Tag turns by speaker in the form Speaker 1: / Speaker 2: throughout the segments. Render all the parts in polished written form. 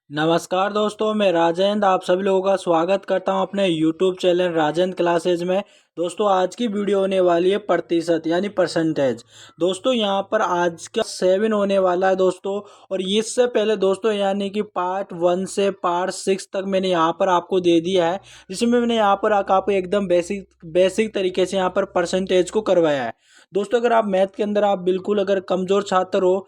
Speaker 1: नमस्कार दोस्तों, मैं राजेंद्र आप सभी लोगों का स्वागत करता हूं अपने YouTube चैनल राजेंद्र क्लासेज में। दोस्तों आज की वीडियो होने वाली है प्रतिशत यानी परसेंटेज। दोस्तों यहां पर आज का 7 होने वाला है दोस्तों। और इससे पहले दोस्तों यानी कि पार्ट 1 से पार्ट 6 तक मैंने यहां पर आपको दे दिया है, जिसमें मैंने यहां पर आपको एकदम बेसिक तरीके से यहां पर परसेंटेज को करवाया है। दोस्तों अगर आप मैथ के अंदर आप बिल्कुल अगर कमज़ोर छात्र हो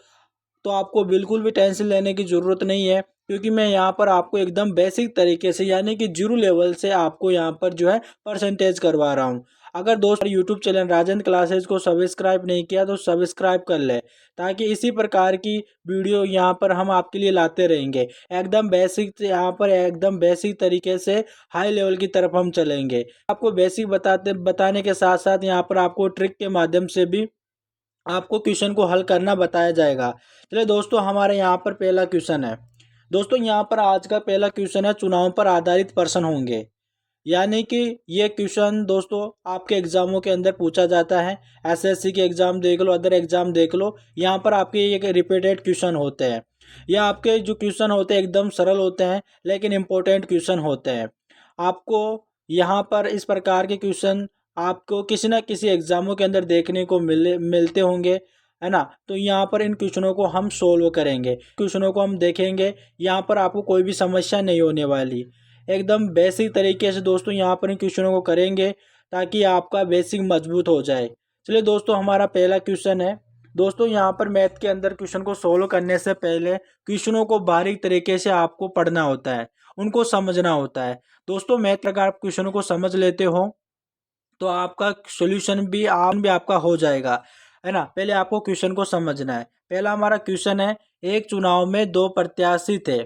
Speaker 1: तो आपको बिल्कुल भी टेंशन लेने की ज़रूरत नहीं है, क्योंकि मैं यहाँ पर आपको एकदम बेसिक तरीके से यानी कि जीरो लेवल से आपको यहाँ पर जो है परसेंटेज करवा रहा हूँ। अगर दोस्त यूट्यूब चैनल राजेंद्र क्लासेज को सब्सक्राइब नहीं किया तो सब्सक्राइब कर ले, ताकि इसी प्रकार की वीडियो यहाँ पर हम आपके लिए लाते रहेंगे। एकदम बेसिक यहाँ पर एकदम बेसिक तरीके से हाई लेवल की तरफ हम चलेंगे। आपको बेसिक बताने के साथ साथ यहाँ पर आपको ट्रिक के माध्यम से भी आपको क्वेश्चन को हल करना बताया जाएगा। चलिए दोस्तों हमारे यहाँ पर पहला क्वेश्चन है। दोस्तों यहाँ पर आज का पहला क्वेश्चन है, चुनाव पर आधारित प्रश्न होंगे। यानी कि ये क्वेश्चन दोस्तों आपके एग्जामों के अंदर पूछा जाता है। एसएससी के एग्जाम देख लो, अदर एग्जाम देख लो, यहाँ पर आपके ये रिपीटेड क्वेश्चन होते हैं। या आपके जो क्वेश्चन होते हैं एकदम सरल होते हैं, लेकिन इम्पोर्टेंट क्वेश्चन होते हैं। आपको यहाँ पर इस प्रकार के क्वेश्चन आपको किसी न किसी एग्जामों के अंदर देखने को मिलते होंगे, है ना। तो यहाँ पर इन क्वेश्चनों को हम सोल्व करेंगे, क्वेश्चनों को हम देखेंगे। यहाँ पर आपको कोई भी समस्या नहीं होने वाली। एकदम बेसिक तरीके से दोस्तों यहाँ पर इन क्वेश्चनों को करेंगे, ताकि आपका बेसिक मजबूत हो जाए। चलिए दोस्तों हमारा पहला क्वेश्चन है। दोस्तों यहाँ पर मैथ के अंदर क्वेश्चन को सोल्व करने से पहले क्वेश्चनों को बारीक तरीके से आपको पढ़ना होता है, उनको समझना होता है। दोस्तों मैथ अगर आप क्वेश्चनों को समझ लेते हो तो आपका सोल्यूशन भी आपका हो जाएगा, है ना। पहले आपको क्वेश्चन को समझना है। पहला हमारा क्वेश्चन है, एक चुनाव में दो प्रत्याशी थे।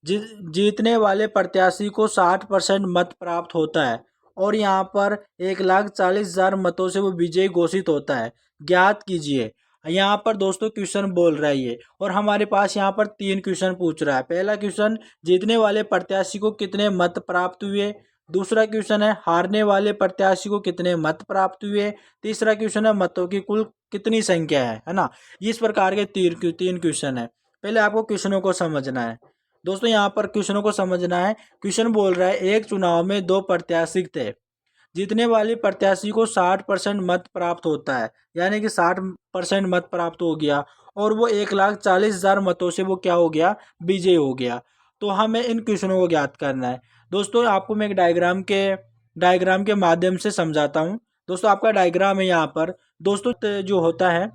Speaker 1: जीतने वाले प्रत्याशी को 60% मत प्राप्त होता है और यहाँ पर 1,40,000 मतों से वो विजयी घोषित होता है। ज्ञात कीजिए। यहाँ पर दोस्तों क्वेश्चन बोल रहा है ये, और हमारे पास यहाँ पर 3 क्वेश्चन पूछ रहा है। पहला क्वेश्चन, जीतने वाले प्रत्याशी को कितने मत प्राप्त हुए। दूसरा क्वेश्चन है, हारने वाले प्रत्याशी को कितने मत प्राप्त हुए। तीसरा क्वेश्चन है, मतों की कुल कितनी संख्या है ना। इस प्रकार के तीन क्वेश्चन है। पहले आपको क्वेश्चनों को समझना है। दोस्तों यहाँ पर क्वेश्चनों को समझना है। क्वेश्चन बोल रहा है, एक चुनाव में दो प्रत्याशी थे। जीतने वाले प्रत्याशी को 60% मत प्राप्त होता है, यानी कि 60% मत प्राप्त हो गया, और वो 1,40,000 मतों से वो क्या हो गया, विजय हो गया। तो हमें इन क्वेश्चनों को ज्ञात करना है। दोस्तों आपको मैं एक डायग्राम के माध्यम से समझाता हूँ। दोस्तों आपका डायग्राम है यहाँ पर। दोस्तों जो होता है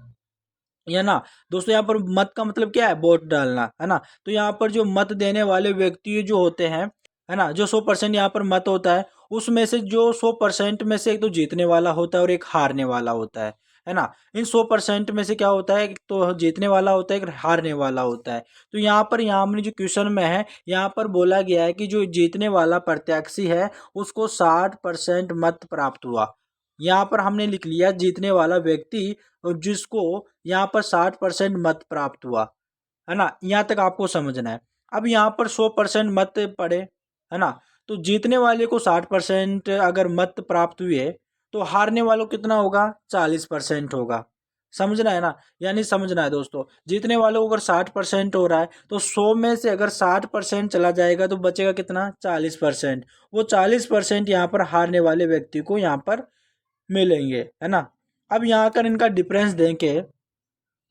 Speaker 1: या ना, दोस्तों यहाँ पर मत का मतलब क्या है, वोट डालना, है ना। तो यहाँ पर जो मत देने वाले व्यक्ति जो होते हैं, है ना, जो 100% यहाँ पर मत होता है, उसमें से जो 100% में से एक तो जीतने वाला होता है और एक हारने वाला होता है ना। इन 100% में से क्या होता है, एक तो जीतने वाला होता है, एक हारने वाला होता है। तो यहाँ हमने जो क्वेश्चन में है, यहाँ पर बोला गया है कि जो जीतने वाला प्रत्याशी है उसको 60% मत प्राप्त हुआ। यहाँ पर हमने लिख लिया जीतने वाला व्यक्ति, जिसको यहाँ पर 60% मत प्राप्त हुआ, है ना। यहाँ तक आपको समझना है। अब यहाँ पर 100% मत पड़े, है ना। तो जीतने वाले को 60% अगर मत प्राप्त हुए, तो हारने वालों को कितना होगा, 40% होगा। समझना है ना, यानी समझना है दोस्तों। जीतने वालों को अगर 60% हो रहा है, तो 100 में से अगर 60% चला जाएगा तो बचेगा कितना, 40%। वो 40% यहाँ पर हारने वाले व्यक्ति को यहाँ पर मिलेंगे, है ना। अब यहाँ कर इनका डिफरेंस देंगे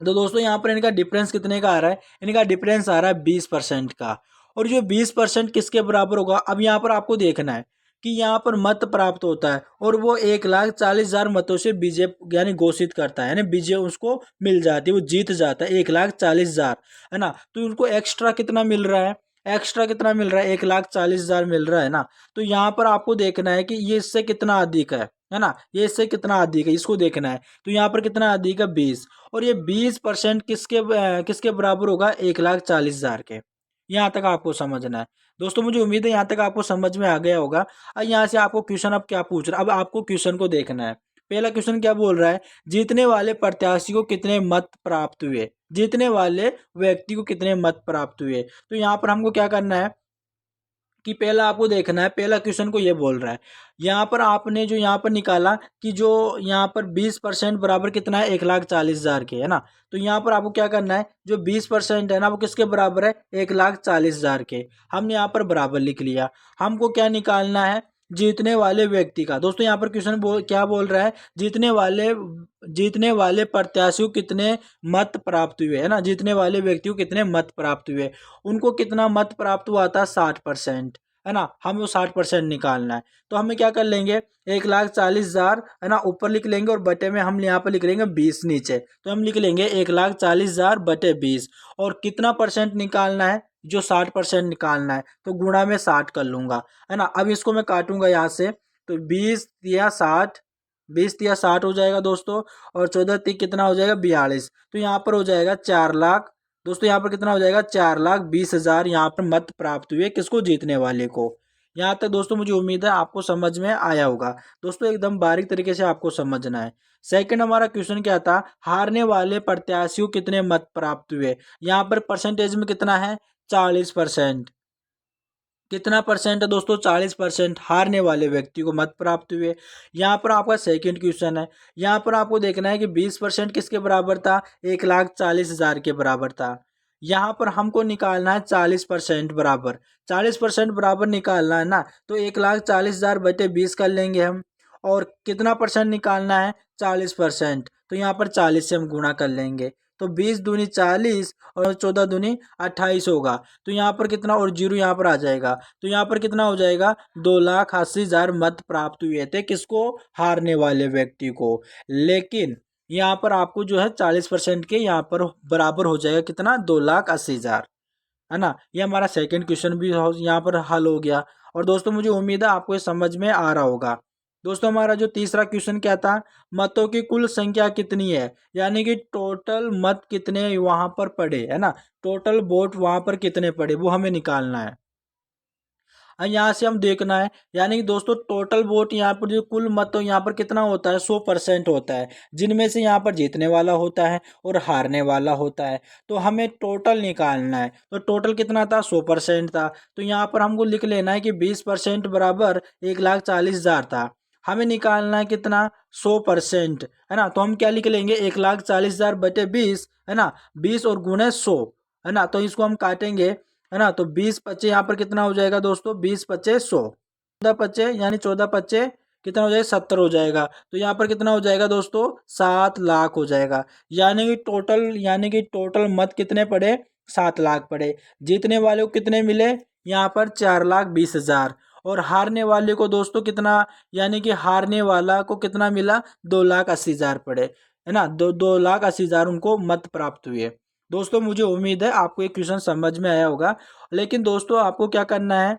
Speaker 1: तो दोस्तों यहाँ पर इनका डिफरेंस कितने का आ रहा है, इनका डिफरेंस आ रहा है 20% का। और जो 20% किसके बराबर होगा, अब यहाँ पर आपको देखना है कि यहाँ पर मत प्राप्त होता है और वो 1,40,000 मतों से विजय यानी घोषित करता है, यानी विजय उसको मिल जाती है, वो जीत जाता है 1,40,000, है ना। तो उनको एक्स्ट्रा कितना मिल रहा है, 1,40,000 मिल रहा है ना। तो यहाँ पर आपको देखना है कि ये इससे कितना अधिक है ना, ये इससे कितना अधिक है, इसको देखना है। तो यहाँ पर कितना अधिक है, 20। और ये 20% किसके बराबर होगा, 1,40,000 के। यहाँ तक आपको समझना है। दोस्तों मुझे उम्मीद है यहाँ तक आपको समझ में आ गया होगा। अब यहाँ से आपको क्वेश्चन अब क्या पूछ रहा है, अब आपको क्वेश्चन को देखना है। पहला क्वेश्चन क्या बोल रहा है, जीतने वाले प्रत्याशी को कितने मत प्राप्त हुए, जीतने वाले व्यक्ति को कितने मत प्राप्त हुए। तो यहाँ पर हमको क्या करना है कि पहला आपको देखना है, पहला क्वेश्चन को ये बोल रहा है, यहाँ पर आपने जो यहाँ पर निकाला कि जो यहाँ पर 20% बराबर कितना है, 1,40,000 के, है ना। तो यहाँ पर आपको क्या करना है, जो 20% है ना वो किसके बराबर है, 1,40,000 के। हमने यहाँ पर बराबर लिख लिया। हमको क्या निकालना है, जीतने वाले व्यक्ति का। दोस्तों यहाँ पर क्वेश्चन क्या बोल रहा है, जीतने वाले प्रत्याशियों कितने मत प्राप्त हुए, है ना। जीतने वाले व्यक्ति को कितने मत प्राप्त हुए, उनको कितना मत प्राप्त हुआ था, 60%, है ना। हमें वो 60% निकालना है। तो हमें क्या कर लेंगे, 1,40,000, है ना, ऊपर लिख लेंगे और बटे में हम यहाँ पर लिख लेंगे 20 नीचे। तो हम लिख लेंगे 1,40,000 बटे 20। और कितना परसेंट निकालना है, जो 60% निकालना है, तो गुणा में 60 कर लूंगा, है ना। अब इसको मैं काटूंगा यहाँ से, तो 20 या 60 हो जाएगा दोस्तों। और 14 कितना हो जाएगा, 42। तो यहाँ पर हो जाएगा 4,00,000। दोस्तों यहाँ पर कितना हो जाएगा, 4,20,000 यहाँ पर मत प्राप्त हुए, किसको, जीतने वाले को। यहाँ तक दोस्तों मुझे उम्मीद है आपको समझ में आया होगा। दोस्तों एकदम बारीक तरीके से आपको समझना है। सेकंड हमारा क्वेश्चन क्या था, हारने वाले प्रत्याशियों कितने मत प्राप्त हुए। यहाँ पर परसेंटेज में कितना है, 40%। कितना परसेंट है दोस्तों, 40% हारने वाले व्यक्ति को मत प्राप्त हुए। यहाँ पर आपका सेकंड क्वेश्चन है, यहाँ पर आपको देखना है कि 20% किसके बराबर था, 1,40,000 के बराबर था। यहाँ पर हमको निकालना है 40% बराबर, 40% बराबर निकालना है ना। तो 1,40,000 बटे 20 कर लेंगे हम। और कितना परसेंट निकालना है, 40%। तो यहाँ पर 40 से हम गुणा कर लेंगे। तो 20 दूनी 40 और 14 दूनी 28 होगा। तो यहाँ पर कितना, और जीरो यहाँ पर आ जाएगा। तो यहाँ पर कितना हो जाएगा, 2,80,000 मत प्राप्त हुए थे, किसको, हारने वाले व्यक्ति को। लेकिन यहाँ पर आपको जो है 40% के यहाँ पर बराबर हो जाएगा कितना, 2,80,000, है ना। ये हमारा सेकंड क्वेश्चन भी यहाँ पर हल हो गया। और दोस्तों मुझे उम्मीद है आपको ये समझ में आ रहा होगा। दोस्तों हमारा जो तीसरा क्वेश्चन क्या था, मतों की कुल संख्या कितनी है, यानी कि टोटल मत कितने वहां पर पड़े, है ना। टोटल वोट वहां पर कितने पड़े, वो हमें निकालना है। यहाँ से हम देखना है, यानी कि दोस्तों टोटल वोट यहाँ पर जो कुल मत हो यहाँ पर कितना होता है, 100% होता है, जिनमें से यहाँ पर जीतने वाला होता है और हारने वाला होता है। तो हमें टोटल निकालना है। तो टोटल कितना था, 100% था। तो यहाँ पर हमको लिख लेना है कि 20% बराबर 1,40,000 था। हमें निकालना है कितना, 100%, है ना। तो हम क्या लिख लेंगे, 1,40,000 बटे 20, है ना, 20 और गुणे 100, है ना। तो इसको हम काटेंगे, है ना। तो 20 पच्चे यहाँ पर कितना हो जाएगा दोस्तों, 20 पच्चे 100, 14 पच्चे यानी 14 पच्चे कितना हो जाएगा, 70 हो जाएगा। तो यहाँ पर कितना हो जाएगा दोस्तों, 7,00,000 हो जाएगा। यानी कि टोटल मत कितने पड़े, 7,00,000 पड़े। जीतने वाले को कितने मिले, यहाँ पर 4,20,000। और हारने वाले को दोस्तों कितना, यानी कि हारने वाला को कितना मिला, 2,80,000 पड़े, है ना। 2,80,000 उनको मत प्राप्त हुए। दोस्तों मुझे उम्मीद है आपको ये क्वेश्चन समझ में आया होगा। लेकिन दोस्तों आपको क्या करना है,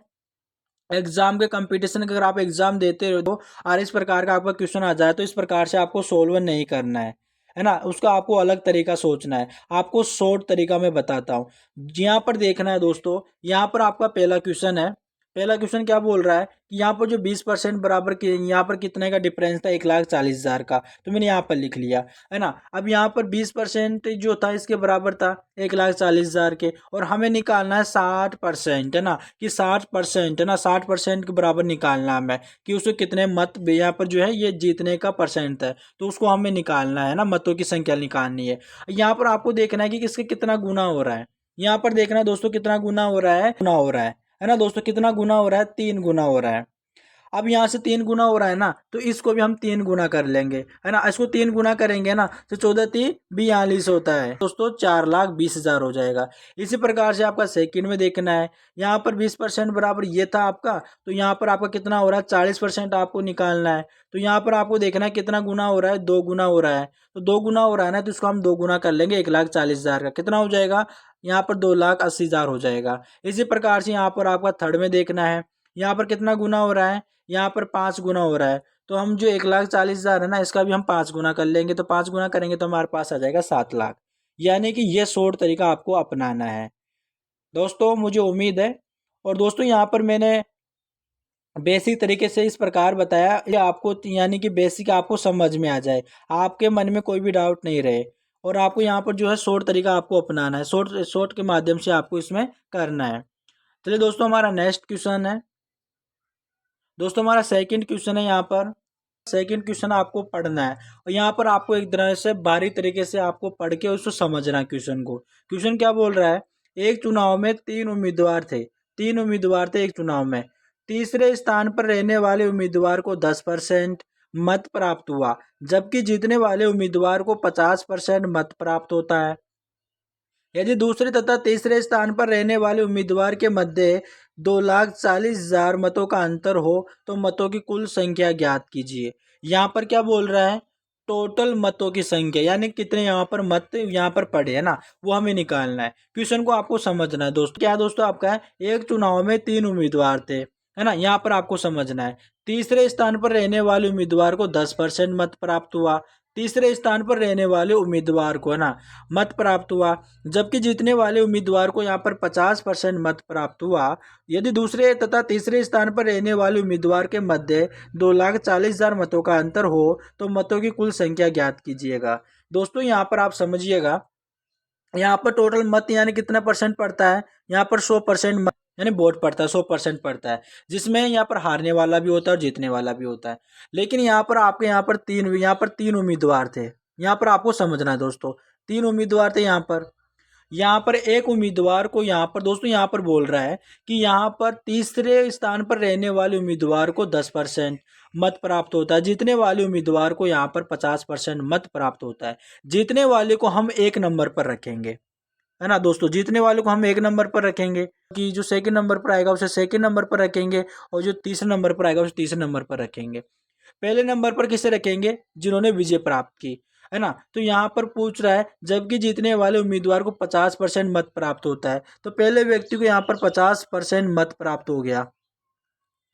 Speaker 1: एग्जाम के कंपटीशन अगर आप एग्जाम देते हो तो और इस प्रकार का आपका क्वेश्चन आ जाए तो इस प्रकार से आपको सोल्व नहीं करना है ना। उसका आपको अलग तरीका सोचना है। आपको शॉर्ट तरीका मैं बताता हूँ। यहाँ पर देखना है दोस्तों, यहाँ पर आपका पहला क्वेश्चन है। पहला क्वेश्चन क्या बोल रहा है कि यहाँ पर जो 20% बराबर के यहाँ पर कितने का डिफरेंस था, 1,40,000 का। तो मैंने यहाँ पर लिख लिया, है ना। अब यहाँ पर 20% जो था इसके बराबर था 1,40,000 के, और हमें निकालना है 60%, है ना। कि 60%, है ना, 60% के बराबर निकालना है हमें कि उसको कितने मत यहाँ पर जो है ये जीतने का परसेंट है। तो उसको हमें निकालना है ना, मतों की संख्या निकालनी है। यहाँ पर आपको देखना है कि किसके कितना गुना हो रहा है। यहाँ पर देखना है दोस्तों कितना गुना हो रहा है, गुना हो रहा है ना दोस्तों। कितना गुना हो रहा है, 3 गुना हो रहा है। अब यहाँ से 3 गुना हो रहा है ना, तो इसको भी हम 3 गुना कर लेंगे, है ना। इसको 3 गुना करेंगे ना तो 14×3 = 42 होता है दोस्तों, 4,20,000 हो जाएगा। इसी प्रकार से आपका सेकंड में देखना है, यहाँ पर 20% बराबर ये था आपका। तो यहाँ पर आपका कितना हो रहा है, 40% आपको निकालना है। तो यहाँ पर आपको देखना है कितना गुना हो रहा है, 2 गुना हो रहा है। तो 2 गुना हो रहा है ना, तो इसको हम 2 गुना कर लेंगे। 1,40,000 का कितना हो जाएगा, यहाँ पर 2,80,000 हो जाएगा। इसी प्रकार से यहाँ पर आपका थर्ड में देखना है, यहाँ पर कितना गुना हो रहा है, यहाँ पर 5 गुना हो रहा है। तो हम जो 1,40,000 है ना, इसका भी हम 5 गुना कर लेंगे। तो 5 गुना करेंगे तो हमारे पास आ जाएगा 7,00,000। यानी कि ये शॉर्ट तरीका आपको अपनाना है दोस्तों, मुझे उम्मीद है। और दोस्तों यहाँ पर मैंने बेसिक तरीके से इस प्रकार बताया, ये आपको यानी कि बेसिक आपको समझ में आ जाए, आपके मन में कोई भी डाउट नहीं रहे। और आपको यहाँ पर जो है शॉर्ट तरीका आपको अपनाना है, शॉर्ट के माध्यम से आपको इसमें करना है। चलिए दोस्तों, हमारा नेक्स्ट क्वेश्चन है। दोस्तों हमारा सेकंड क्वेश्चन है। यहाँ पर सेकंड क्वेश्चन आपको पढ़ना है और यहाँ पर आपको एक तरह से बारीक तरीके से आपको पढ़ के उसको समझना है क्वेश्चन को। क्वेश्चन क्या बोल रहा है, एक चुनाव में तीन उम्मीदवार थे एक चुनाव में। तीसरे स्थान पर रहने वाले उम्मीदवार को 10% मत प्राप्त हुआ, जबकि जीतने वाले उम्मीदवार को 50% मत प्राप्त होता है। यदि दूसरे तथा तीसरे स्थान पर रहने वाले उम्मीदवार के मध्य 2,40,000 मतों का अंतर हो तो मतों की कुल संख्या ज्ञात कीजिए। यहाँ पर क्या बोल रहा है, टोटल मतों की संख्या यानी कितने यहाँ पर मत यहाँ पर पड़े है ना, वो हमें निकालना है। क्वेश्चन को आपको समझना है दोस्तों। क्या दोस्तों आपका है, एक चुनाव में तीन उम्मीदवार थे है ना, यहाँ पर आपको समझना है। तीसरे स्थान पर रहने वाले उम्मीदवार को 10% मत प्राप्त हुआ, तीसरे स्थान पर रहने वाले उम्मीदवार को है ना मत प्राप्त हुआ, जबकि जीतने वाले उम्मीदवार को यहाँ पर 50% मत प्राप्त हुआ। यदि दूसरे तथा तीसरे स्थान पर रहने वाले उम्मीदवार के मध्य 2,40,000 मतों का अंतर हो तो मतों की कुल संख्या ज्ञात कीजिएगा। दोस्तों यहाँ पर आप समझिएगा, यहाँ पर टोटल मत यानी कितना परसेंट पड़ता है, यहाँ पर 100% मत यानी वोट पड़ता है, 100% पड़ता है, जिसमें यहाँ पर हारने वाला भी होता है और जीतने वाला भी होता है। लेकिन यहाँ पर आपके यहाँ पर तीन उम्मीदवार थे। यहाँ पर आपको समझना है दोस्तों, तीन उम्मीदवार थे। यहाँ पर एक उम्मीदवार को यहाँ पर दोस्तों यहाँ पर बोल रहा है कि यहाँ पर तीसरे स्थान पर रहने वाले उम्मीदवार को 10% मत प्राप्त होता है, जीतने वाले उम्मीदवार को यहाँ पर 50% मत प्राप्त होता है। जीतने वाले को हम एक नंबर पर रखेंगे है ना दोस्तों, जीतने वाले को हम एक नंबर पर रखेंगे, कि जो सेकंड नंबर पर आएगा उसे सेकंड नंबर पर रखेंगे और जो तीसरे नंबर पर आएगा उसे तीसरे नंबर पर रखेंगे। पहले नंबर पर किसे रखेंगे, जिन्होंने विजय प्राप्त की है ना। तो यहाँ पर पूछ रहा है जबकि जीतने वाले उम्मीदवार को 50% मत प्राप्त होता है, तो पहले व्यक्ति को यहाँ पर 50% मत प्राप्त हो गया।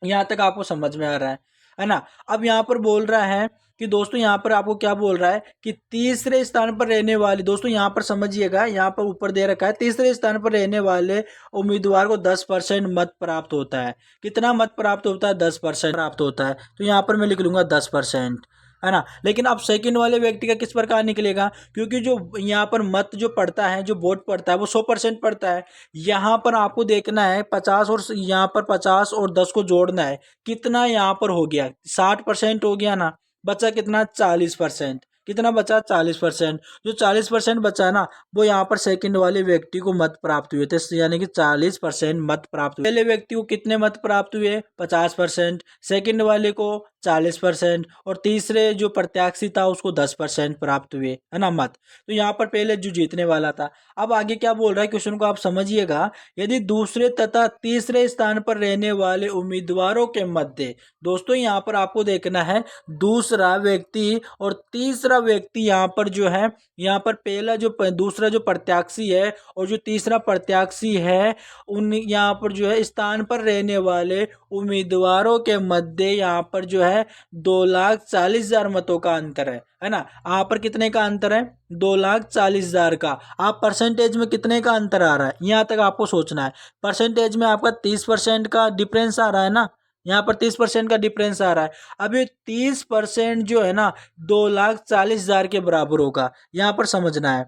Speaker 1: यहाँ तक आपको समझ में आ रहा है ना। अब यहाँ पर बोल रहा है कि दोस्तों यहाँ पर आपको क्या बोल रहा है कि तीसरे स्थान पर रहने वाले, दोस्तों यहाँ पर समझिएगा, यहाँ पर ऊपर दे रखा है तीसरे स्थान पर रहने वाले उम्मीदवार को 10% मत प्राप्त होता है। कितना मत प्राप्त होता है, 10% प्राप्त होता है। तो यहाँ पर मैं लिख लूंगा 10% है ना। लेकिन अब सेकंड वाले व्यक्ति का किस प्रकार निकलेगा, क्योंकि जो यहाँ पर मत जो पड़ता है, जो वोट पड़ता है वो 100% पड़ता है। यहाँ पर आपको देखना है 50 और यहाँ पर 50 और 10 को जोड़ना है, कितना यहाँ पर हो गया, 60% हो गया ना, बचा कितना 40%। कितना बचा 40%। जो 40% बचा ना वो यहाँ पर सेकंड वाले व्यक्ति को मत प्राप्त हुए थे, यानी कि 40% मत प्राप्त हुए। पहले व्यक्ति को कितने मत प्राप्त हुए, 50%, सेकंड वाले को 40% और तीसरे जो प्रत्याशी था उसको 10% प्राप्त हुए है ना मत। तो यहाँ पर पहले जो जीतने वाला था। अब आगे क्या बोल रहा है, क्वेश्चन को आप समझिएगा। यदि दूसरे तथा तीसरे स्थान पर रहने वाले उम्मीदवारों के मध्य, दोस्तों यहाँ पर आपको देखना है दूसरा व्यक्ति और तीसरा व्यक्ति, यहाँ पर जो है यहाँ पर पहला जो दूसरा जो प्रत्याशी है और जो तीसरा प्रत्याशी है, उन यहाँ पर जो है स्थान पर रहने वाले उम्मीदवारों के मध्य यहाँ पर जो है 2,40,000 मतों का अंतर है ना। यहाँ पर कितने का अंतर है, 2,40,000 का। आप परसेंटेज में कितने का अंतर आ रहा है, यहाँ तक आपको सोचना है। परसेंटेज में आपका 30% का डिफरेंस आ रहा है ना, यहाँ पर 30% का डिफरेंस आ रहा है। अब ये 30% जो है ना 2,40,000 के बराबर होगा, यहाँ पर समझना है।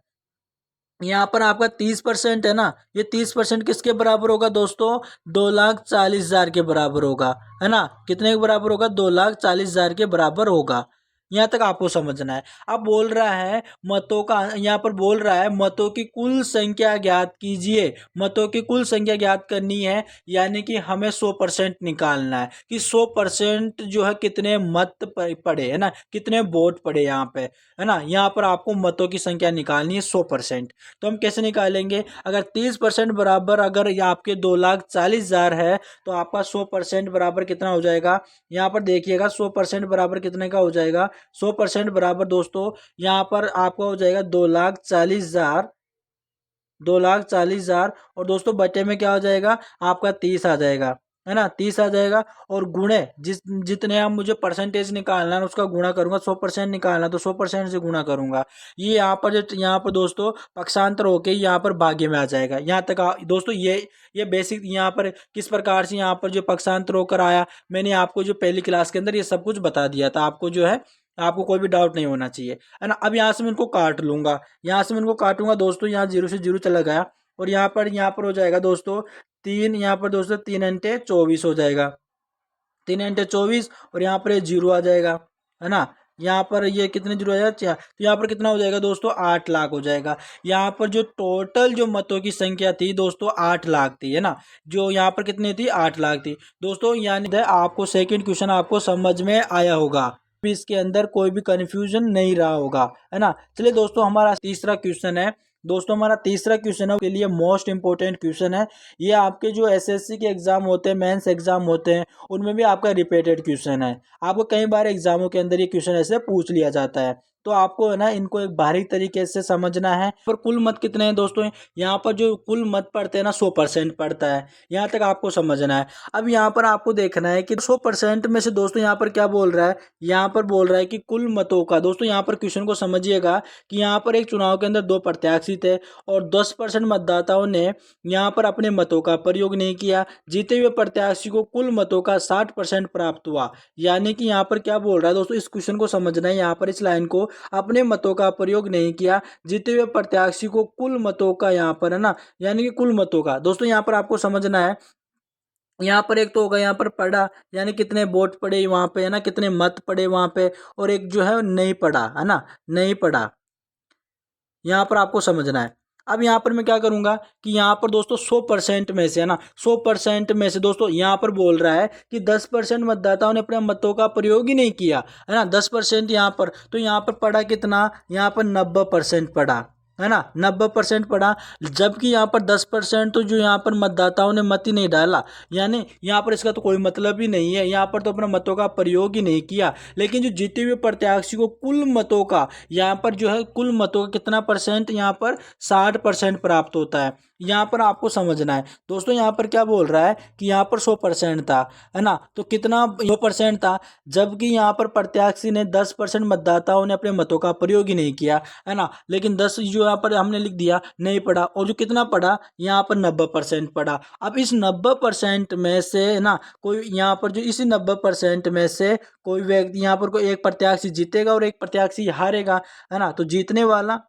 Speaker 1: यहाँ पर आपका 30% है ना, ये 30% किसके बराबर होगा दोस्तों, 2,40,000 के बराबर होगा है ना। कितने के बराबर होगा, 2,40,000 के बराबर होगा। यहाँ तक आपको समझना है। अब बोल रहा है मतों का, यहाँ पर बोल रहा है मतों की कुल संख्या ज्ञात कीजिए। मतों की कुल संख्या ज्ञात करनी है, यानी कि हमें 100% निकालना है कि 100% जो है कितने मत पड़े है ना, कितने वोट पड़े यहाँ पे है ना। यहाँ पर आपको मतों की संख्या निकालनी है 100%। तो हम कैसे निकालेंगे, अगर 30% बराबर, अगर ये आपके 2,40,000 है तो आपका 100% बराबर कितना हो जाएगा, यहाँ पर देखिएगा 100% बराबर कितने का हो जाएगा। 100% बराबर दोस्तों यहाँ पर आपका हो जाएगा 2,40,000, 2,40,000 और दोस्तों बटे में क्या हो जाएगा आपका 30 आ जाएगा है ना, 30 आ जाएगा। और गुणे जितने आप मुझे परसेंटेज निकालना है उसका गुणा करूंगा, 100% निकालना तो 100% से गुणा करूंगा। ये यहाँ पर जो यहाँ पर दोस्तों पक्षांतर होके यहाँ पर भाग्य में आ जाएगा। यहाँ तक दोस्तों ये बेसिक यहाँ पर किस प्रकार से यहाँ पर जो पक्षांतर होकर आया, मैंने आपको जो पहली क्लास के अंदर ये सब कुछ बता दिया था। आपको जो है आपको कोई भी डाउट नहीं होना चाहिए है ना। अब यहाँ से मैं इनको काट लूंगा, यहाँ से मैं इनको काटूंगा दोस्तों, यहाँ 0 से 0 चला गया और यहाँ पर हो जाएगा दोस्तों 3 यहाँ पर दोस्तों 3 अंटे 24 हो जाएगा, 3 अंटे 24 और यहाँ पर ये 0 आ जाएगा, है ना। यहाँ पर ये कितने जीरो आ जाएगा, तो यहाँ पर कितना हो जाएगा दोस्तों 8 लाख हो जाएगा। यहाँ पर जो टोटल जो मतों की संख्या थी दोस्तों 8 लाख थी, है ना। जो यहाँ पर कितनी थी 8 लाख थी दोस्तों। यानी आपको सेकंड क्वेश्चन आपको समझ में आया होगा, भी इसके अंदर कोई भी कंफ्यूजन नहीं रहा होगा, है ना। चलिए दोस्तों हमारा तीसरा क्वेश्चन है। दोस्तों हमारा तीसरा क्वेश्चन है के लिए मोस्ट इंपोर्टेंट क्वेश्चन है। ये आपके जो एसएससी के एग्जाम होते हैं, मेंस एग्जाम होते हैं, उनमें भी आपका रिपीटेड क्वेश्चन है। आपको कई बार एग्जामों के अंदर ये क्वेश्चन ऐसे पूछ लिया जाता है, तो आपको है ना इनको एक बारीक तरीके से समझना है। पर कुल मत कितने हैं दोस्तों, यहाँ पर जो कुल मत पड़ते हैं ना 100% पड़ता है, यहाँ तक आपको समझना है। अब यहाँ पर आपको देखना है कि 100% में से दोस्तों यहाँ पर क्या बोल रहा है, यहाँ पर बोल रहा है कि कुल मतों का। दोस्तों यहाँ पर क्वेश्चन को समझिएगा कि यहाँ पर एक चुनाव के अंदर 2 प्रत्याशी थे और 10% मतदाताओं ने यहाँ पर अपने मतों का प्रयोग नहीं किया। जीते हुए प्रत्याशी को कुल मतों का 60% प्राप्त हुआ। यानी कि यहाँ पर क्या बोल रहा है दोस्तों, इस क्वेश्चन को समझना है। यहाँ पर इस लाइन को, अपने मतों का प्रयोग नहीं किया, जीते हुए प्रत्याशी को कुल मतों का, यहाँ पर है ना, यानी कि कुल मतों का। दोस्तों यहाँ पर आपको समझना है, यहाँ पर एक तो होगा यहाँ पर पढ़ा, यानी कितने वोट पड़े वहाँ पे, है ना, कितने मत पड़े वहाँ पे, और एक जो है नहीं पढ़ा, है ना, नहीं पढ़ा। यहाँ पर आपको समझना है। अब यहाँ पर मैं क्या करूँगा कि यहाँ पर दोस्तों 100% में से, है ना, 100% में से दोस्तों यहाँ पर बोल रहा है कि 10% मतदाताओं ने अपने मतों का प्रयोग ही नहीं किया, है ना, 10% यहाँ पर। तो यहाँ पर पढ़ा कितना, यहाँ पर 90% पढ़ा, है ना, 90% पढ़ा। जबकि यहाँ पर 10% तो जो यहाँ पर मतदाताओं ने मत ही नहीं डाला, यानी यहाँ पर इसका तो कोई मतलब ही नहीं है, यहाँ पर तो अपने मतों का प्रयोग ही नहीं किया। लेकिन जो जीते हुए प्रत्याशी को कुल मतों का, यहाँ पर जो है कुल मतों का कितना परसेंट, यहाँ पर 60% प्राप्त होता है। यहाँ पर आपको समझना है दोस्तों, यहाँ पर क्या बोल रहा है कि यहाँ पर 100% था, है ना, तो कितना 100% था। जबकि यहाँ पर प्रत्याशी ने 10% मतदाताओं ने अपने मतों का प्रयोग ही नहीं किया, है ना, लेकिन 10 जो यहाँ पर हमने लिख दिया नहीं पढ़ा, और जो कितना पढ़ा यहाँ पर 90% पढ़ा। अब इस 90% में से ना कोई यहाँ पर जो इसी 90% में से कोई व्यक्ति, यहाँ पर कोई एक प्रत्याशी जीतेगा और एक प्रत्याशी हारेगा, है ना। तो जीतने वाला,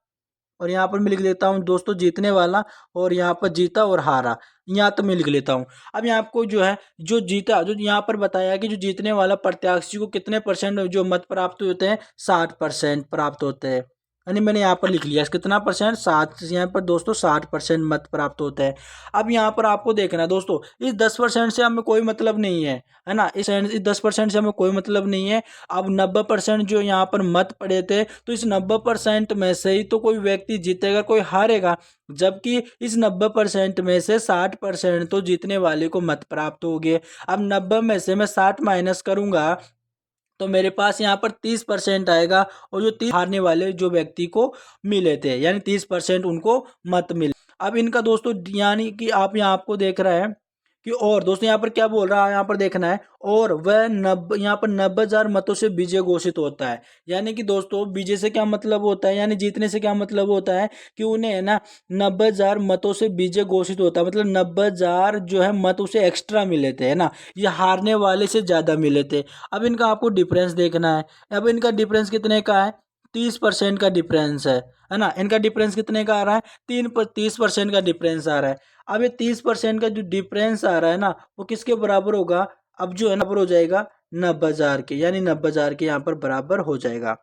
Speaker 1: और यहाँ पर मैं लिख लेता हूँ दोस्तों जीतने वाला, और यहाँ पर जीता और हारा, यहाँ तो मैं लिख लेता हूँ। अब यहाँ आपको जो है जो जीता, जो यहाँ पर बताया कि जो जीतने वाला प्रत्याशी को कितने परसेंट जो मत प्राप्त होते हैं, 60% प्राप्त होते हैं, यानी मैंने यहाँ पर लिख लिया कितना परसेंट, 7, यहाँ पर दोस्तों 60% मत प्राप्त होते हैं। अब यहाँ पर आपको देखना है दोस्तों, इस 10% से हमें कोई मतलब नहीं है ना, इस 10% से हमें कोई मतलब नहीं है। अब 90% जो यहाँ पर मत पड़े थे, तो इस 90% में से ही तो कोई व्यक्ति जीतेगा, कोई हारेगा। जबकि इस 90% में से 60% तो जीतने वाले को मत प्राप्त हो गए। अब 90 में से मैं 60 माइनस करूंगा तो मेरे पास यहाँ पर 30% आएगा, और जो 30 हारने वाले जो व्यक्ति को मिले थे, यानी 30% उनको मत मिले। अब इनका दोस्तों यानी कि आप यहाँ आपको देख रहा है कि, और दोस्तों यहाँ पर क्या बोल रहा है, यहाँ पर देखना है, और वह 90, यहाँ पर 90,000 मतों से विजय घोषित होता है। यानी कि दोस्तों विजय से क्या मतलब होता है, यानी जीतने से क्या मतलब होता है कि उन्हें है ना 90,000 मतों से विजय घोषित होता है, मतलब 90,000 जो है मत उसे एक्स्ट्रा मिले थे, है ना, ये हारने वाले से ज्यादा मिले थे। अब इनका आपको डिफरेंस देखना है। अब इनका डिफरेंस कितने का है, 30% का डिफरेंस है ना। इनका डिफरेंस कितने का आ रहा है, 30% का डिफरेंस आ रहा है। अब ये 30% का जो डिफरेंस आ रहा है ना, वो किसके बराबर होगा, अब जो है बराबर हो जाएगा 90,000 के, यानी 90,000 के यहाँ पर बराबर हो जाएगा।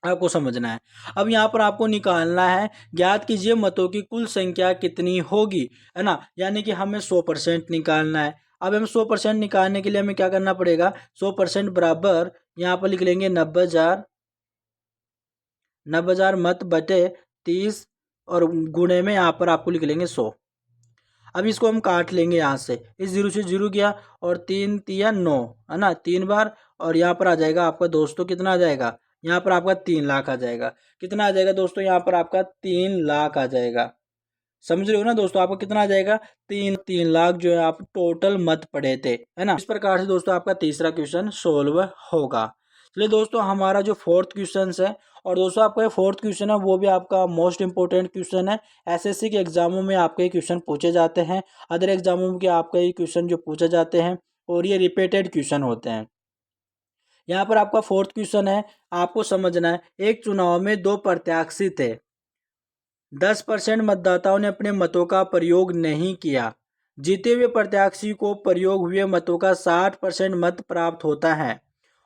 Speaker 1: आपको समझना है। अब यहाँ पर आपको निकालना है, ज्ञात कीजिए मतों की कुल संख्या कितनी होगी, है ना, यानी कि हमें 100% निकालना है। अब हमें 100% निकालने के लिए हमें क्या करना पड़ेगा, 100% बराबर यहाँ पर लिख लेंगे 90,000 मत बटे 30, और गुणे में यहाँ पर आपको लिख लेंगे 100। अब इसको हम काट लेंगे यहाँ से, इस 0 से 0 गया, और 3 तिया 9, है ना, 3 बार, और यहाँ पर आ जाएगा आपका दोस्तों कितना आ जाएगा, यहाँ पर आपका 3 लाख आ जाएगा। कितना आ जाएगा दोस्तों, यहाँ पर आपका 3 लाख आ जाएगा। समझ रहे हो ना दोस्तों, आपको कितना आ जाएगा, 3 लाख जो है आप टोटल मत पड़े थे, है ना। इस प्रकार से दोस्तों आपका तीसरा क्वेश्चन सोल्व होगा। चलिए दोस्तों हमारा जो फोर्थ क्वेश्चन है, और दोस्तों आपका ये फोर्थ क्वेश्चन है वो भी आपका मोस्ट इंपोर्टेंट क्वेश्चन है। एसएससी के एग्जामों में आपके क्वेश्चन पूछे जाते हैं, अदर एग्जामों में के आपका ये क्वेश्चन जो पूछे जाते हैं, और ये रिपीटेड क्वेश्चन होते हैं। यहाँ पर आपका फोर्थ क्वेश्चन है, आपको समझना है, एक चुनाव में 2 प्रत्याशी थे, 10% मतदाताओं ने अपने मतों का प्रयोग नहीं किया, जीते हुए प्रत्याशी को प्रयोग हुए मतों का 60% मत प्राप्त होता है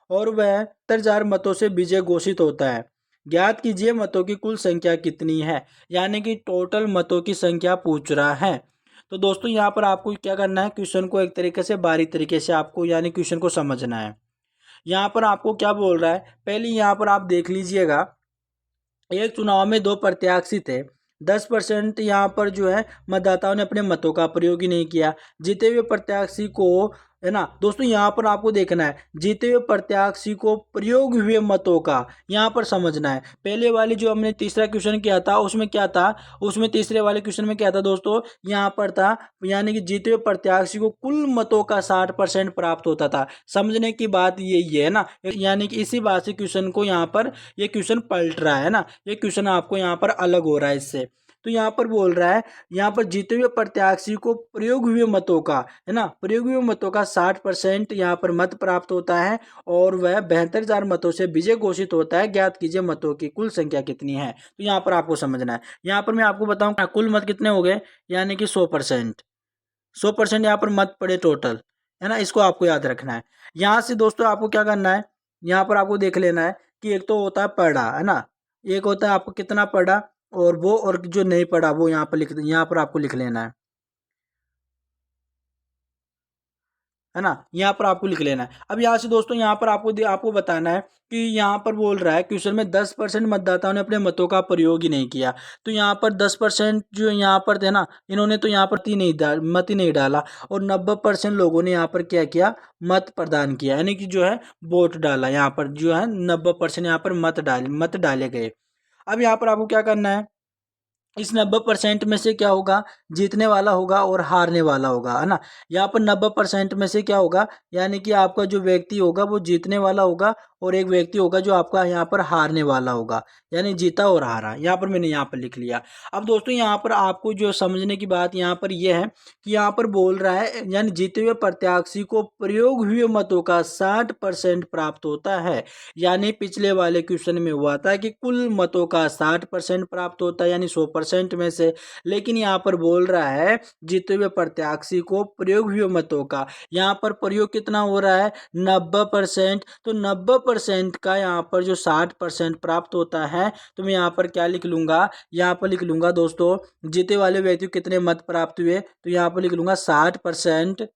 Speaker 1: और वह 70,000 मतों से विजय घोषित होता है। ज्ञात कीजिए मतों की कुल संख्या कितनी है, यानी कि टोटल मतों की संख्या पूछ रहा है। तो दोस्तों यहाँ पर आपको क्या करना है, क्वेश्चन को एक तरीके से बारीक तरीके से आपको यानी क्वेश्चन को समझना है। यहाँ पर आपको क्या बोल रहा है, पहले यहाँ पर आप देख लीजिएगा, एक चुनाव में दो प्रत्याशी थे। 10% यहाँ पर जो है मतदाताओं ने अपने मतों का प्रयोग ही नहीं किया। जीते हुए प्रत्याशी को, है ना दोस्तों, यहाँ पर आपको देखना है जीते हुए प्रत्याशी को प्रयोग हुए मतों का यहाँ पर समझना है। पहले वाली जो हमने तीसरा क्वेश्चन किया था उसमें क्या था, उसमें तीसरे वाले क्वेश्चन में क्या था दोस्तों, यहाँ पर था यानी कि जीते हुए प्रत्याशी को कुल मतों का 60% प्राप्त होता था। समझने की बात यही है ना, यानी कि इसी बात से क्वेश्चन को यहाँ पर ये क्वेश्चन पलट रहा है ना, ये क्वेश्चन आपको यहाँ पर अलग हो रहा है इससे। तो यहाँ पर बोल रहा है, यहाँ पर जीते हुए प्रत्याशी को प्रयोग हुए मतों का, है ना, प्रयोग हुए मतों का 60% यहाँ पर मत प्राप्त होता है और वह 72,000 मतों से विजय घोषित होता है। ज्ञात कीजिए मतों की कुल संख्या कितनी है। तो यहाँ पर आपको समझना है। यहाँ पर मैं आपको बताऊँ कुल मत कितने हो गए, यानी कि 100%। 100% यहाँ पर मत पड़े टोटल, है ना, इसको आपको याद रखना है। यहाँ से दोस्तों आपको क्या करना है, यहाँ पर आपको देख लेना है कि एक तो होता है पढ़ा, है ना, एक होता है आपको कितना पढ़ा, और वो और जो नहीं पढ़ा वो यहाँ पर यहाँ पर आपको लिख लेना है ना, यहाँ पर आपको लिख लेना है। अब यहाँ से दोस्तों यहाँ पर आपको बताना है कि यहाँ पर बोल रहा है क्वेश्चन में 10% मतदाताओं ने अपने मतों का प्रयोग ही नहीं किया। तो यहाँ पर 10% जो यहाँ पर थे ना, इन्होंने तो यहाँ पर मत ही नहीं डाला और 90% लोगों ने यहाँ पर क्या किया, मत प्रदान किया, यानी कि जो है वोट डाला। यहाँ पर जो है 90% यहाँ पर मत डाले गए। अब यहाँ पर आपको क्या करना है, इस 90% में से क्या होगा, जीतने वाला होगा और हारने वाला होगा, है ना। यहाँ पर 90% में से क्या होगा, यानी कि आपका जो व्यक्ति होगा वो जीतने वाला होगा और एक व्यक्ति होगा जो आपका यहाँ पर हारने वाला होगा, यानी जीता और हारा। यहाँ पर मैंने यहाँ पर लिख लिया। अब दोस्तों यहाँ पर आपको जो समझने की बात यहाँ पर यह है कि यहाँ पर बोल रहा है, यानी जीते हुए प्रत्याशी को प्रयोग हुए मतों का 60% प्राप्त होता है। यानी पिछले वाले क्वेश्चन में हुआ था कि कुल मतों का 60% प्राप्त होता है, यानी 100% में से, लेकिन यहाँ पर बोल रहा है जीते हुए प्रत्याशी को प्रयोग हुए मतों का, यहाँ पर प्रयोग कितना हो रहा है, 90%। तो 90% का यहाँ पर जो 60% प्राप्त होता है, तो मैं यहाँ पर क्या लिख लूंगा, यहाँ पर लिख लूंगा दोस्तों, जीते वाले व्यक्ति को कितने मत प्राप्त हुए, तो यहाँ पर लिख लूंगा 60%।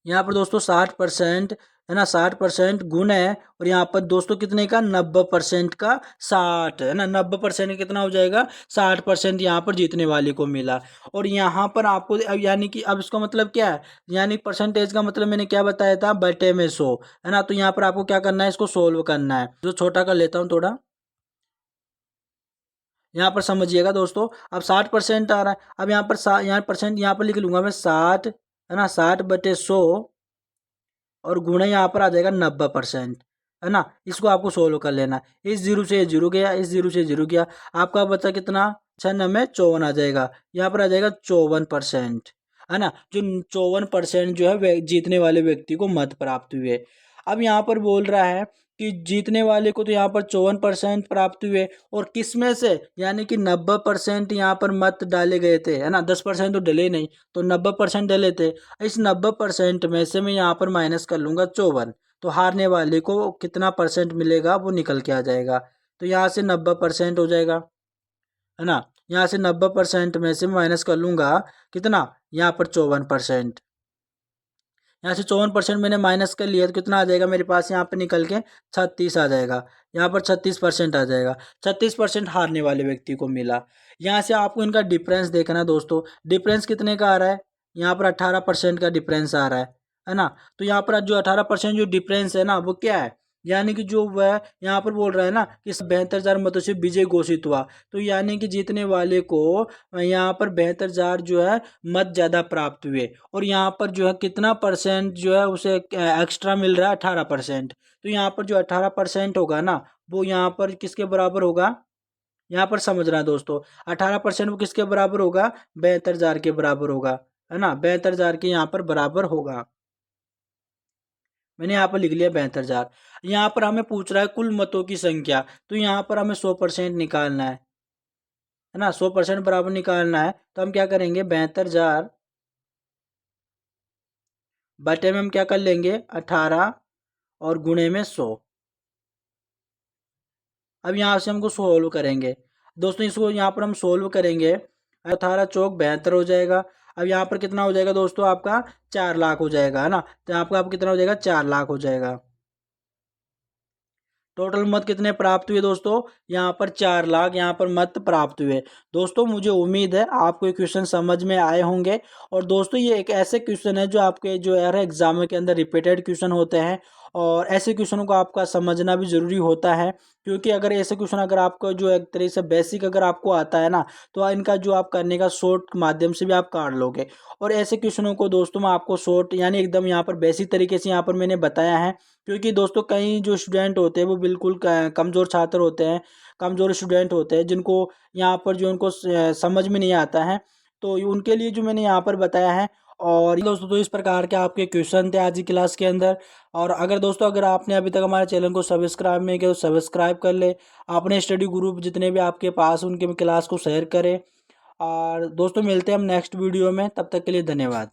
Speaker 1: यहाँ पर दोस्तों 60%, है ना, 60% गुण है, और यहाँ पर दोस्तों कितने का, 90% का 60, है ना, 90% कितना हो जाएगा, 60% यहाँ पर जीतने वाले को मिला। और यहाँ पर आपको अब यानी कि अब इसका मतलब क्या है, यानी परसेंटेज का मतलब मैंने क्या बताया था, बटे में 100, है ना। तो यहाँ पर आपको क्या करना है, इसको सोल्व करना है। जो छोटा कर लेता हूँ थोड़ा, यहाँ पर समझिएगा दोस्तों। अब 60% आ रहा है, अब यहाँ पर यहाँ परसेंट यहाँ पर लिख लूंगा मैं 60, है ना, 60/100, और गुणा यहाँ पर आ जाएगा 90%, है ना। इसको आपको सोल्व कर लेना। इस जीरो से जीरो गया, इस जीरो से जीरो गया, आपका बचा कितना, 96 में 54 आ जाएगा, यहाँ पर आ जाएगा 54%, है ना। जो 54% जो है जीतने वाले व्यक्ति को मत प्राप्त हुए। अब यहाँ पर बोल रहा है कि जीतने वाले को तो यहाँ पर 54% प्राप्त हुए, और किस में से, यानी कि 90% यहाँ पर मत डाले गए थे, है ना, 10% तो डले नहीं, तो 90% डले थे। इस 90% में से मैं यहाँ पर माइनस कर लूँगा 54, तो हारने वाले को कितना परसेंट मिलेगा वो निकल के आ जाएगा। तो यहाँ से 90% हो जाएगा, है ना। यहाँ से 90% में से माइनस कर लूँगा कितना, यहाँ पर 54%। यहाँ से 54% मैंने माइनस कर लिया तो कितना आ जाएगा मेरे पास, यहाँ पे निकल के 36 आ जाएगा। यहाँ पर 36% आ जाएगा। 36% हारने वाले व्यक्ति को मिला। यहाँ से आपको इनका डिफरेंस देखना है दोस्तों। डिफरेंस कितने का आ रहा है, यहाँ पर 18% का डिफरेंस आ रहा है ना। तो यहाँ पर जो 18% जो डिफरेंस है ना, वो क्या है, यानी कि जो वह यहाँ पर बोल रहा है ना कि 72,000 मतों से विजय घोषित हुआ, तो यानी कि जीतने वाले को यहाँ पर 72,000 जो है मत ज़्यादा प्राप्त हुए, और यहाँ पर जो है कितना परसेंट जो है उसे एक्स्ट्रा मिल रहा है, 18%। तो यहाँ पर जो 18% होगा ना, वो यहाँ पर किसके बराबर होगा, यहाँ पर समझना है दोस्तों, 18% वो किसके बराबर होगा, 72,000 के बराबर होगा, है ना, 72,000 के यहाँ पर बराबर होगा। मैंने यहाँ पर लिख लिया 72,000। यहाँ पर हमें पूछ रहा है कुल मतों की संख्या, तो यहाँ पर हमें 100% निकालना है ना, 100% बराबर निकालना है। तो हम क्या करेंगे, 72,000 बटे में हम क्या कर लेंगे 18 और गुणे में 100। अब यहाँ से हमको सोल्व करेंगे दोस्तों, इसको यहाँ पर हम सोल्व करेंगे। 18 चौक 72 हो जाएगा। अब यहाँ पर कितना हो जाएगा दोस्तों आपका 4 लाख हो जाएगा, है ना। तो यहाँ पर आपको कितना हो जाएगा 4 लाख हो जाएगा। टोटल मत कितने प्राप्त हुए दोस्तों, यहाँ पर 4 लाख यहाँ पर मत प्राप्त हुए। दोस्तों मुझे उम्मीद है आपको ये क्वेश्चन समझ में आए होंगे। और दोस्तों ये एक ऐसे क्वेश्चन है जो आपके जो यार एग्जाम के अंदर रिपीटेड क्वेश्चन होते हैं, और ऐसे क्वेश्चनों को आपका समझना भी ज़रूरी होता है। क्योंकि अगर ऐसे क्वेश्चन अगर आपको जो एक तरह से बेसिक अगर आपको आता है ना, तो इनका जो आप करने का शॉर्ट माध्यम से भी आप काट लोगे। और ऐसे क्वेश्चनों को दोस्तों मैं आपको शॉर्ट यानी एकदम यहाँ पर बेसिक तरीके से यहाँ पर मैंने बताया है। क्योंकि दोस्तों कई जो स्टूडेंट होते हैं वो बिल्कुल कमज़ोर छात्र होते हैं, कमज़ोर स्टूडेंट होते हैं, जिनको यहाँ पर जो उनको समझ में नहीं आता है, तो उनके लिए जो मैंने यहाँ पर बताया है। और दोस्तों तो इस प्रकार के आपके क्वेश्चन थे आज की क्लास के अंदर। और अगर दोस्तों अगर आपने अभी तक हमारे चैनल को सब्सक्राइब नहीं किया तो सब्सक्राइब कर ले, अपने स्टडी ग्रुप जितने भी आपके पास उनके क्लास को शेयर करें। और दोस्तों मिलते हैं हम नेक्स्ट वीडियो में, तब तक के लिए धन्यवाद।